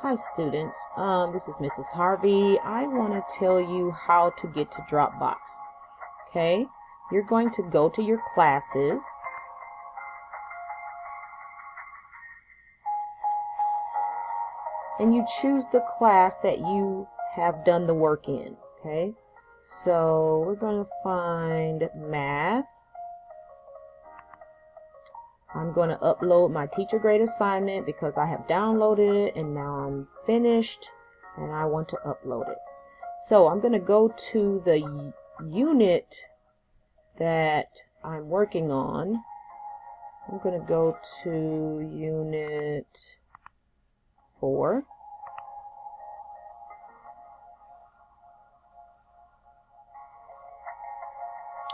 Hi students, this is Mrs. Harvey. I want to tell you how to get to Dropbox. Okay, you're going to go to your classes. And you choose the class that you have done the work in. Okay, so we're going to find math. I'm going to upload my teacher grade assignment because I have downloaded it and now I'm finished and I want to upload it. So I'm going to go to the unit that I'm working on. I'm going to go to unit 4.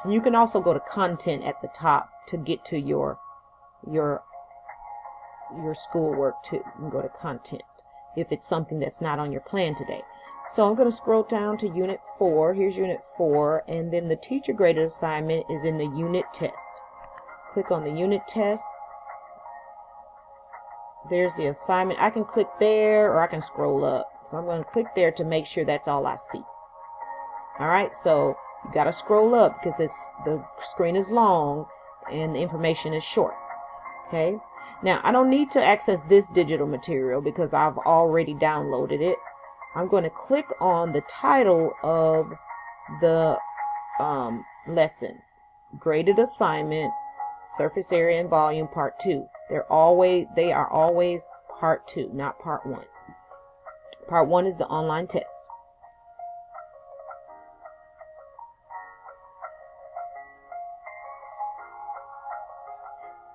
And you can also go to content at the top to get to your schoolwork too. You can go to content if it's something that's not on your plan today. So I'm going to scroll down to unit 4. Here's unit 4, and then the teacher graded assignment is in the unit test. Click on the unit test. There's the assignment. I can click there or I can scroll up. So I'm going to click there to make sure that's all I see. Alright, so you got to scroll up because the screen is long and the information is short. Okay. Now, I don't need to access this digital material because I've already downloaded it. I'm going to click on the title of the lesson, Graded Assignment, Surface Area and Volume Part 2. They are always Part 2, not Part 1. Part 1 is the online test.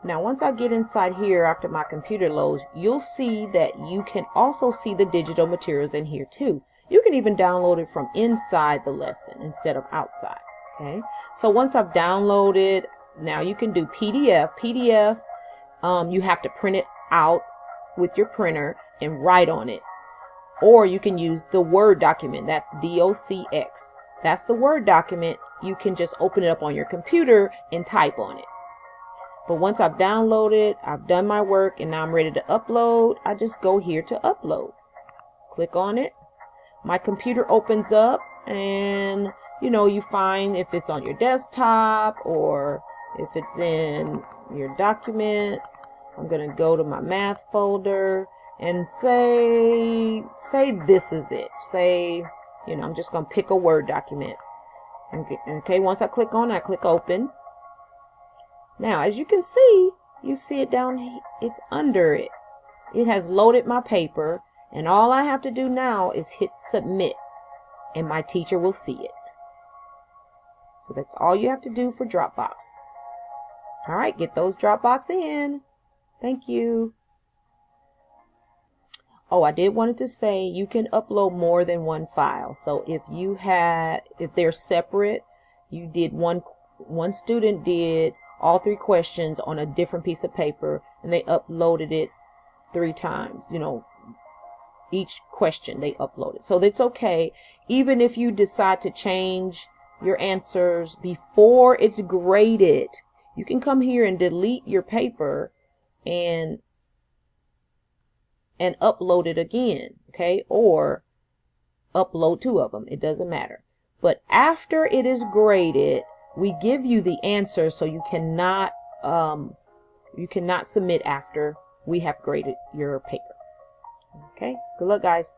Now, once I get inside here after my computer loads, you'll see that you can also see the digital materials in here too. You can even download it from inside the lesson instead of outside. Okay. So once I've downloaded, now you can do PDF. PDF, you have to print it out with your printer and write on it. Or you can use the Word document. That's DOCX. That's the Word document. You can just open it up on your computer and type on it. But once I've downloaded, I've done my work, and now I'm ready to upload, I just go here to upload. Click on it. My computer opens up, and you find if it's on your desktop or if it's in your documents. I'm going to go to my math folder and say this is it. Say, I'm just going to pick a Word document. Okay, once I click on it, I click open. Now, as you can see, you see it down here. It's under it. It has loaded my paper, and all I have to do now is hit submit, and my teacher will see it. So that's all you have to do for Dropbox. All right, get those Dropbox in. Thank you. Oh, I did wanted to say you can upload more than one file. So if they're separate, one student did all 3 questions on a different piece of paper, and they uploaded it 3 times. Each question they uploaded. So that's okay. Even if you decide to change your answers before it's graded, you can come here and delete your paper and upload it again. Okay. Or upload 2 of them. It doesn't matter. But after it is graded, we give you the answer, so you cannot submit after we have graded your paper. Okay, good luck, guys.